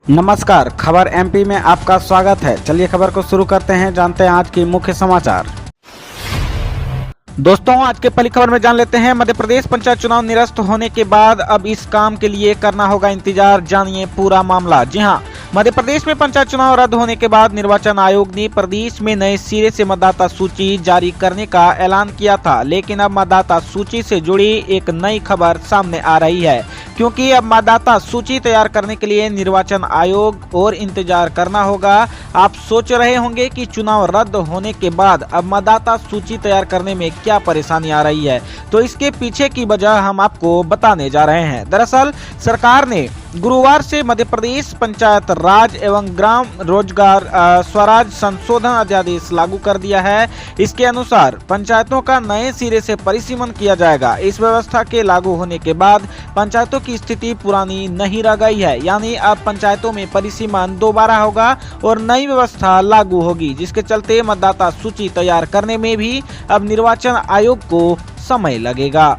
नमस्कार, खबर एमपी में आपका स्वागत है। चलिए खबर को शुरू करते हैं, जानते हैं आज की मुख्य समाचार। दोस्तों, आज के पहली खबर में जान लेते हैं मध्य प्रदेश पंचायत चुनाव निरस्त होने के बाद अब इस काम के लिए करना होगा इंतजार। जानिए पूरा मामला। जी हां, मध्य प्रदेश में पंचायत चुनाव रद्द होने के बाद निर्वाचन आयोग ने प्रदेश में नए सिरे से मतदाता सूची जारी करने का ऐलान किया था, लेकिन अब मतदाता सूची से जुड़ी एक नई खबर सामने आ रही है, क्योंकि अब मतदाता सूची तैयार करने के लिए निर्वाचन आयोग और इंतजार करना होगा। आप सोच रहे होंगे कि चुनाव रद्द होने के बाद अब मतदाता सूची तैयार करने में क्या परेशानी आ रही है, तो इसके पीछे की वजह हम आपको बताने जा रहे हैं। दरअसल सरकार ने गुरुवार से मध्य प्रदेश पंचायत राज एवं ग्राम रोजगार स्वराज संशोधन अध्यादेश लागू कर दिया है। इसके अनुसार पंचायतों का नए सिरे से परिसीमन किया जाएगा। इस व्यवस्था के लागू होने के बाद पंचायतों की स्थिति पुरानी नहीं रह गई है, यानी अब पंचायतों में परिसीमन दोबारा होगा और नई व्यवस्था लागू होगी, जिसके चलते मतदाता सूची तैयार करने में भी अब निर्वाचन आयोग को समय लगेगा।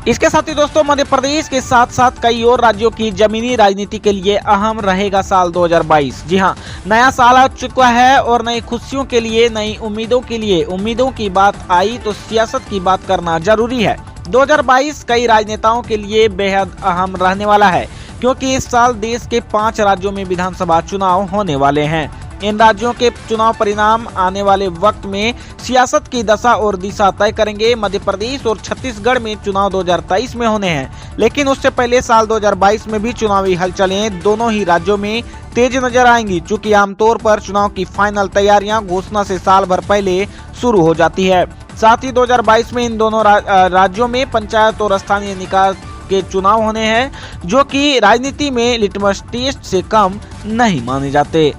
इसके साथ ही दोस्तों, मध्य प्रदेश के साथ साथ कई और राज्यों की जमीनी राजनीति के लिए अहम रहेगा साल 2022। जी हां, नया साल आ चुका है और नई खुशियों के लिए, नई उम्मीदों के लिए उम्मीदों की बात आई तो सियासत की बात करना जरूरी है। 2022 कई राजनेताओं के लिए बेहद अहम रहने वाला है, क्योंकि इस साल देश के 5 राज्यों में विधानसभा चुनाव होने वाले हैं। इन राज्यों के चुनाव परिणाम आने वाले वक्त में सियासत की दशा और दिशा तय करेंगे। मध्य प्रदेश और छत्तीसगढ़ में चुनाव 2023 में होने हैं, लेकिन उससे पहले साल 2022 में भी चुनावी हलचलें दोनों ही राज्यों में तेज नजर आएंगी, चूंकि आमतौर पर चुनाव की फाइनल तैयारियां घोषणा से साल भर पहले शुरू हो जाती है। साथ ही 2022 में इन दोनों राज्यों में पंचायत और स्थानीय निकाय के चुनाव होने हैं, जो कि राजनीति में लिटमस टेस्ट से कम नहीं माने जाते।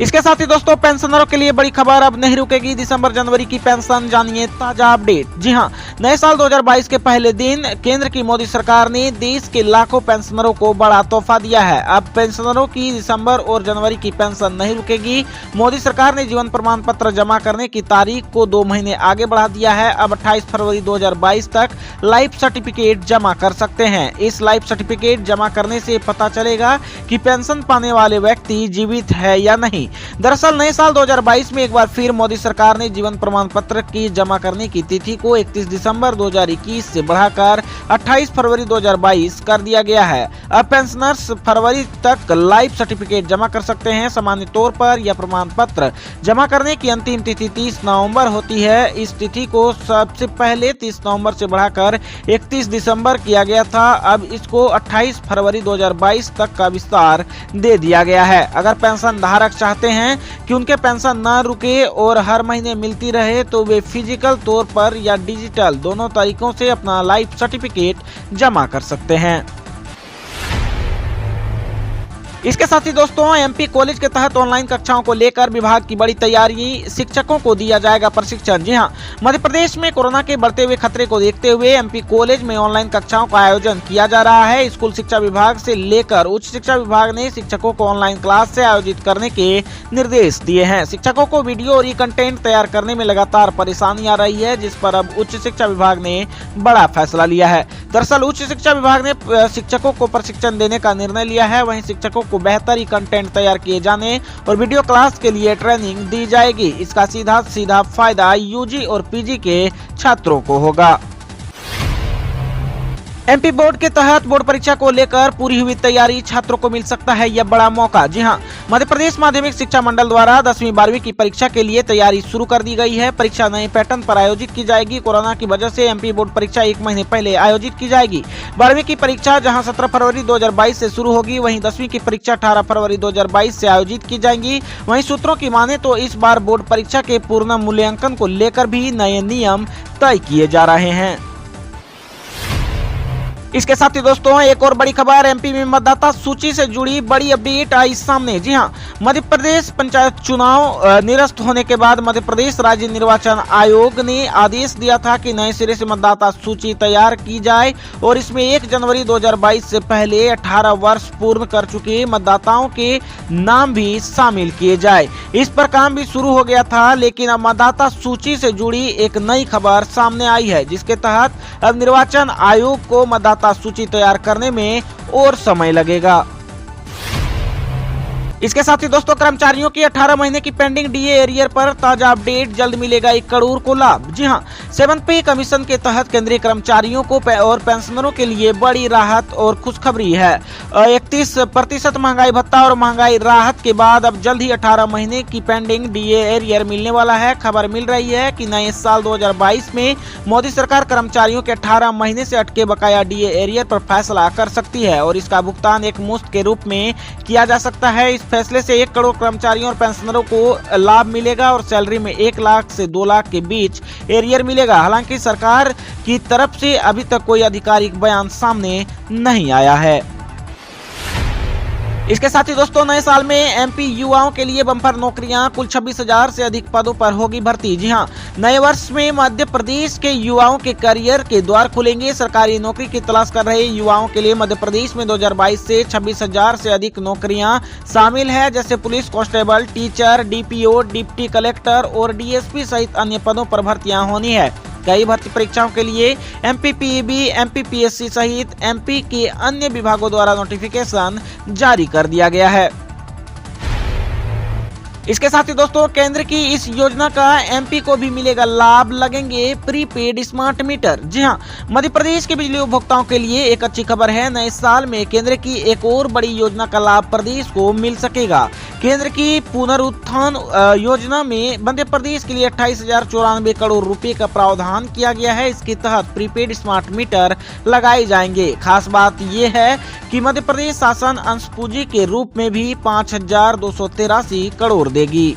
इसके साथ ही दोस्तों, पेंशनरों के लिए बड़ी खबर, अब नहीं रुकेगी दिसंबर जनवरी की पेंशन। जानिए ताजा अपडेट। जी हां, नए साल 2022 के पहले दिन केंद्र की मोदी सरकार ने देश के लाखों पेंशनरों को बड़ा तोहफा दिया है। अब पेंशनरों की दिसंबर और जनवरी की पेंशन नहीं रुकेगी। मोदी सरकार ने जीवन प्रमाण पत्र जमा करने की तारीख को 2 महीने आगे बढ़ा दिया है। अब 28 फरवरी 2022 तक लाइफ सर्टिफिकेट जमा कर सकते हैं। इस लाइफ सर्टिफिकेट जमा करने से पता चलेगा कि पेंशन पाने वाले व्यक्ति जीवित है या नहीं। दरअसल नए साल 2022 में एक बार फिर मोदी सरकार ने जीवन प्रमाण पत्र की जमा करने की तिथि को 31 दिसंबर 2021 से बढ़ाकर 28 फरवरी 2022 कर दिया गया है। अब पेंशनर्स फरवरी तक लाइफ सर्टिफिकेट जमा कर सकते हैं। सामान्य तौर पर यह प्रमाण पत्र जमा करने की अंतिम तिथि 30 नवंबर होती है। इस तिथि को सबसे पहले 30 नवंबर से बढ़ाकर 31 दिसंबर किया गया था। अब इसको 28 फरवरी 2022 तक का विस्तार दे दिया गया है। अगर पेंशन धारक चाहते हैं कि उनके पेंशन न रुके और हर महीने मिलती रहे, तो वे फिजिकल तौर पर या डिजिटल दोनों तरीकों से अपना लाइफ सर्टिफिकेट जमा कर सकते हैं। इसके साथ ही दोस्तों, एमपी कॉलेज के तहत ऑनलाइन कक्षाओं को लेकर विभाग की बड़ी तैयारी, शिक्षकों को दिया जाएगा प्रशिक्षण। जी हां, मध्य प्रदेश में कोरोना के बढ़ते हुए खतरे को देखते हुए एमपी कॉलेज में ऑनलाइन कक्षाओं का आयोजन किया जा रहा है। स्कूल शिक्षा विभाग से लेकर उच्च शिक्षा विभाग ने शिक्षकों को ऑनलाइन क्लास से आयोजित करने के निर्देश दिए हैं। शिक्षकों को वीडियो और ई कंटेंट तैयार करने में लगातार परेशानी आ रही है, जिस पर अब उच्च शिक्षा विभाग ने बड़ा फैसला लिया है। दरअसल उच्च शिक्षा विभाग ने शिक्षकों को प्रशिक्षण देने का निर्णय लिया है। वहीं शिक्षकों को बेहतर ही कंटेंट तैयार किए जाने और वीडियो क्लास के लिए ट्रेनिंग दी जाएगी। इसका सीधा फायदा यूजी और पीजी के छात्रों को होगा। एमपी बोर्ड के तहत बोर्ड परीक्षा को लेकर पूरी हुई तैयारी, छात्रों को मिल सकता है यह बड़ा मौका। जी हां, मध्य प्रदेश माध्यमिक शिक्षा मंडल द्वारा 10वीं 12वीं की परीक्षा के लिए तैयारी शुरू कर दी गई है। परीक्षा नए पैटर्न पर आयोजित की जाएगी। कोरोना की वजह से एमपी बोर्ड परीक्षा 1 महीने पहले आयोजित की जाएगी। 12वीं की परीक्षा जहां 17 फरवरी 2022 से शुरू होगी, वहीं 10वीं की परीक्षा 18 फरवरी 2022 से आयोजित की जाएंगी। वहीं सूत्रों की माने तो इस बार बोर्ड परीक्षा के पूर्ण मूल्यांकन को लेकर भी नए नियम तय किए जा रहे हैं। इसके साथ ही दोस्तों, एक और बड़ी खबर, एमपी में मतदाता सूची से जुड़ी बड़ी अपडेट आई सामने। जी हां, मध्य प्रदेश पंचायत चुनाव निरस्त होने के बाद मध्य प्रदेश राज्य निर्वाचन आयोग ने आदेश दिया था कि नए सिरे से मतदाता सूची तैयार की जाए और इसमें 1 जनवरी 2022 से पहले 18 वर्ष पूर्ण कर चुके मतदाताओं के नाम भी शामिल किए जाए। इस पर काम भी शुरू हो गया था, लेकिन अब मतदाता सूची से जुड़ी एक नई खबर सामने आई है, जिसके तहत अब निर्वाचन आयोग को मतदाता मतदाता सूची तैयार करने में और समय लगेगा। इसके साथ ही दोस्तों कर्मचारियों की 18 महीने की पेंडिंग डीए एरियर पर ताजा अपडेट, जल्द मिलेगा 1 करोड़ को लाभ। जी हां, 7th पे कमीशन के तहत केंद्रीय कर्मचारियों को और पेंशनरों के लिए बड़ी राहत और खुशखबरी है। 31% महंगाई भत्ता और महंगाई राहत के बाद अब जल्द ही 18 महीने की पेंडिंग डीए एरियर मिलने वाला है। खबर मिल रही है कि नए साल 2022 में मोदी सरकार कर्मचारियों के 18 महीने से अटके बकाया डीए एरियर पर फैसला कर सकती है और इसका भुगतान एक मुश्त के रूप में किया जा सकता है। इस फैसले से 1 करोड़ कर्मचारियों और पेंशनरों को लाभ मिलेगा और सैलरी में 1 लाख से 2 लाख के बीच एरियर मिलेगा। हालांकि सरकार की तरफ से अभी तक कोई आधिकारिक बयान सामने नहीं आया है। इसके साथ ही दोस्तों नए साल में एमपी युवाओं के लिए बम्पर नौकरियां, कुल 26,000 से अधिक पदों पर होगी भर्ती। जी हां, नए वर्ष में मध्य प्रदेश के युवाओं के करियर के द्वार खुलेंगे। सरकारी नौकरी की तलाश कर रहे युवाओं के लिए मध्य प्रदेश में 2022 से 26,000 से अधिक नौकरियां शामिल है, जैसे police constable, teacher, DPO, deputy collector और डीएसपी सहित अन्य पदों पर भर्तियां होनी है। कई भर्ती परीक्षाओं के लिए एमपीपीईबी, एमपीपीएससी सहित एमपी के अन्य विभागों द्वारा नोटिफिकेशन जारी कर दिया गया है। इसके साथ ही दोस्तों केंद्र की इस योजना का एमपी को भी मिलेगा लाभ, लगेंगे प्रीपेड स्मार्ट मीटर। जी हां, मध्य प्रदेश के बिजली उपभोक्ताओं के लिए एक अच्छी खबर है। नए साल में केंद्र की एक और बड़ी योजना का लाभ प्रदेश को मिल सकेगा। केंद्र की पुनरुत्थान योजना में मध्य प्रदेश के लिए 28,094 करोड़ रुपए का प्रावधान किया गया है। इसके तहत प्रीपेड स्मार्ट मीटर लगाए जाएंगे। खास बात यह है कि मध्य प्रदेश शासन अंश पूंजी के रूप में भी 5,283 करोड़ देगी।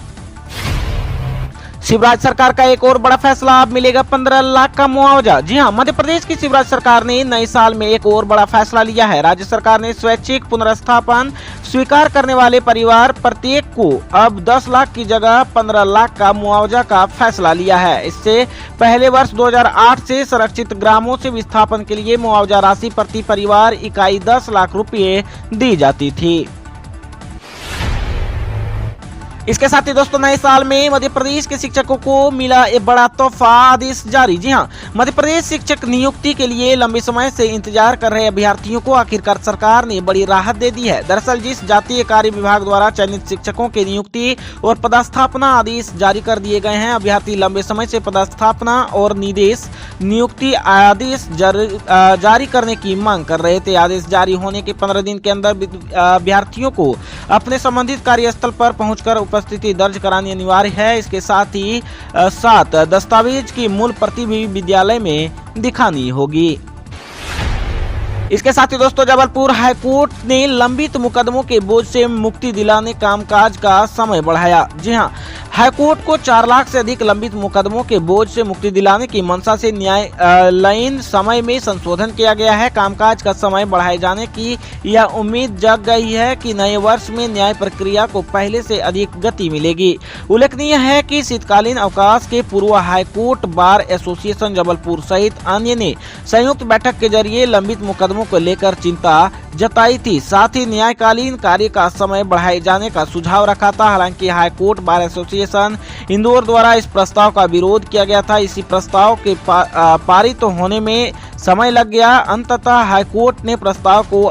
शिवराज सरकार का एक और बड़ा फैसला, अब मिलेगा 15 लाख का मुआवजा। जी हां, मध्य प्रदेश की शिवराज सरकार ने नए साल में एक और बड़ा फैसला लिया है। राज्य सरकार ने स्वैच्छिक पुनर्स्थापन स्वीकार करने वाले परिवार प्रत्येक को अब 10 लाख की जगह 15 लाख का मुआवजा का फैसला लिया है। इससे पहले वर्ष 2008 से संरक्षित ग्रामों से विस्थापन के लिए मुआवजा राशि प्रति परिवार इकाई 10 लाख रुपए दी जाती थी। इसके साथ ही दोस्तों नए साल में मध्य प्रदेश के शिक्षकों को मिला एक बड़ा तोहफा, आदेश जारी। जी हां, मध्य प्रदेश शिक्षक नियुक्ति के लिए लंबे समय से इंतजार कर रहे अभ्यर्थियों को आखिरकार सरकार ने बड़ी राहत दे दी है। दरअसल जिस जातीय कार्य विभाग द्वारा चयनित शिक्षकों की नियुक्ति और पदस्थापना आदेश जारी कर दिए गए हैं, अभ्यर्थी लंबे समय से पदस्थापना और निर्देश नियुक्ति आदेश जारी करने की मांग कर रहे थे। आदेश जारी होने के 15 दिन के अंदर अभ्यर्थियों को अपने संबंधित कार्यस्थल पर पहुंचकर उपस्थिति दर्ज करानी अनिवार्य है। इसके साथ ही दस्तावेज की मूल प्रति भी विद्यालय में दिखानी होगी। इसके साथ ही दोस्तों जबलपुर हाईकोर्ट ने लंबित मुकदमों के बोझ से मुक्ति दिलाने कामकाज का समय बढ़ाया। जी हां, हाईकोर्ट को 4 लाख से अधिक लंबित मुकदमों के बोझ से मुक्ति दिलाने की मंशा से न्यायालयीन समय में संशोधन किया गया है। कामकाज का समय बढ़ाए जाने की यह उम्मीद जग गई है कि नए वर्ष में न्याय प्रक्रिया को पहले से अधिक गति मिलेगी। उल्लेखनीय है कि शीतकालीन अवकाश के पूर्व हाईकोर्ट बार एसोसिएशन जबलपुर सहित अन्य ने संयुक्त बैठक के जरिए लंबित मुकदमों को लेकर चिंता जताई थी। साथ ही न्यायकालीन कार्य का समय बढ़ाए जाने का सुझाव रखा था। हालांकि हाईकोर्ट बार एसोसिएशन इंदौर द्वारा इस प्रस्ताव का विरोध किया गया था। इसी प्रस्ताव के पारित होने में समय लग गया। अंततः हाईकोर्ट ने प्रस्ताव को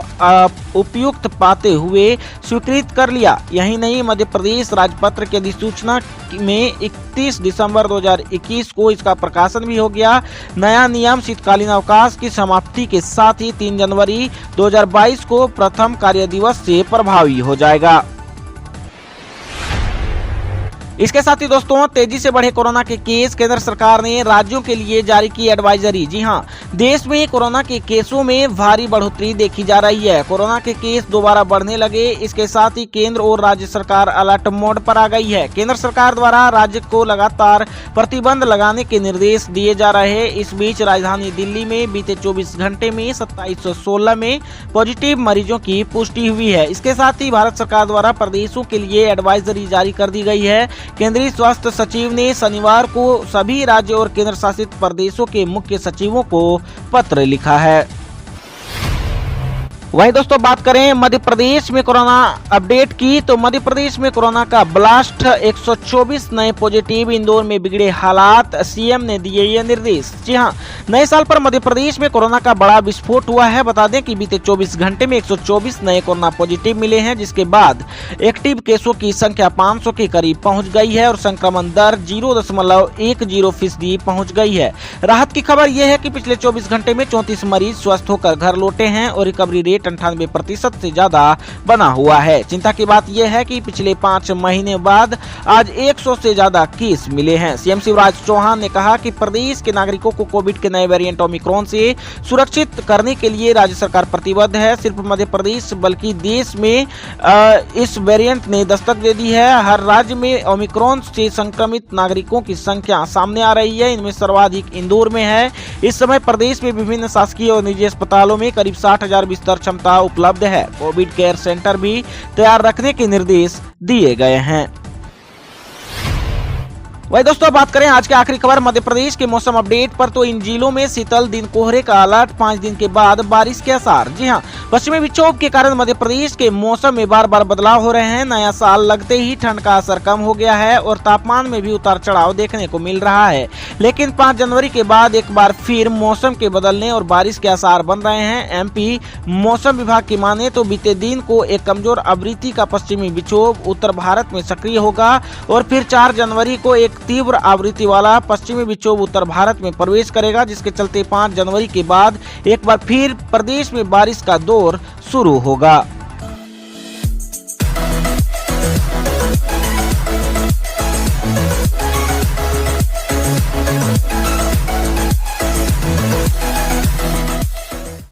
उपयुक्त पाते हुए स्वीकृत कर लिया। यही नहीं, मध्य प्रदेश राजपत्र की अधिसूचना में 31 दिसंबर 2021 को इसका प्रकाशन भी हो गया। नया नियम शीतकालीन अवकाश की समाप्ति के साथ ही 3 जनवरी 2022 को प्रथम कार्य दिवस से प्रभावी हो जाएगा। इसके साथ ही दोस्तों तेजी से बढ़े कोरोना के केस, केंद्र सरकार ने राज्यों के लिए जारी की एडवाइजरी। जी हां, देश में कोरोना के केसों में भारी बढ़ोतरी देखी जा रही है। कोरोना के केस दोबारा बढ़ने लगे। इसके साथ ही केंद्र और राज्य सरकार अलर्ट मोड पर आ गई है। केंद्र सरकार द्वारा राज्य को लगातार प्रतिबंध लगाने के निर्देश दिए जा रहे हैं। इस बीच राजधानी दिल्ली में बीते 24 घंटे में 2716 में पॉजिटिव मरीजों की पुष्टि हुई है। इसके साथ ही भारत सरकार द्वारा प्रदेशों के लिए एडवाइजरी जारी कर दी गई है। केंद्रीय स्वास्थ्य सचिव ने शनिवार को सभी राज्य और केंद्र शासित प्रदेशों के मुख्य सचिवों को पत्र लिखा है। वही दोस्तों बात करें मध्य प्रदेश में कोरोना अपडेट की, तो मध्य प्रदेश में कोरोना का ब्लास्ट, 124 नए पॉजिटिव, इंदौर में बिगड़े हालात, सीएम ने दिए ये निर्देश। जी हां, नए साल पर मध्य प्रदेश में कोरोना का बड़ा विस्फोट हुआ है। बता दें कि बीते 24 घंटे में 124 नए कोरोना पॉजिटिव मिले हैं, जिसके बाद एक्टिव केसों की संख्या 500 के करीब पहुंच गई है और संक्रमण दर 0.10% पहुंच गई है। राहत की खबर यह है कि पिछले 24 घंटे में 34 मरीज स्वस्थ होकर घर लौटे हैं और रिकवरी रेट 98% से ज्यादा बना हुआ है। चिंता की बात यह है कि पिछले 5 महीने बाद आज 100 से ज्यादा केस मिले हैं। सीएम शिवराज चौहान ने कहा कि प्रदेश के नागरिकों को कोविड के नए वेरिएंट ओमिक्रॉन से सुरक्षित करने के लिए राज्य सरकार प्रतिबद्ध है। सिर्फ मध्य प्रदेश बल्कि देश में इस वेरिएंट ने दस्तक दे दी है। हर राज्य में ओमिक्रॉन से संक्रमित नागरिकों की संख्या सामने आ रही है। इनमें सर्वाधिक इंदौर में है। इस समय प्रदेश में विभिन्न शासकीय और निजी अस्पतालों में करीब 60,000 बिस्तर क्षमता उपलब्ध है। कोविड केयर सेंटर भी तैयार रखने के निर्देश दिए गए हैं। वही दोस्तों बात करें आज की आखिरी खबर मध्य प्रदेश के मौसम अपडेट पर, तो इन जिलों में शीतल दिन कोहरे का अलर्ट, 5 दिन के बाद बारिश के आसार। जी हां, पश्चिमी विक्षोभ के कारण मध्य प्रदेश के मौसम में बार बार बदलाव हो रहे हैं। नया साल लगते ही ठंड का असर कम हो गया है और तापमान में भी उतार चढ़ाव देखने को मिल रहा है। लेकिन 5 जनवरी के बाद एक बार फिर मौसम के बदलने और बारिश के आसार बन रहे हैं। एमपी मौसम विभाग की माने तो बीते दिन को एक कमजोर आवृत्ति का पश्चिमी विक्षोभ उत्तर भारत में सक्रिय होगा और फिर 4 जनवरी को एक तीव्र आवृत्ति वाला पश्चिमी विक्षोभ उत्तर भारत में प्रवेश करेगा, जिसके चलते 5 जनवरी के बाद एक बार फिर प्रदेश में बारिश का दौर शुरू होगा।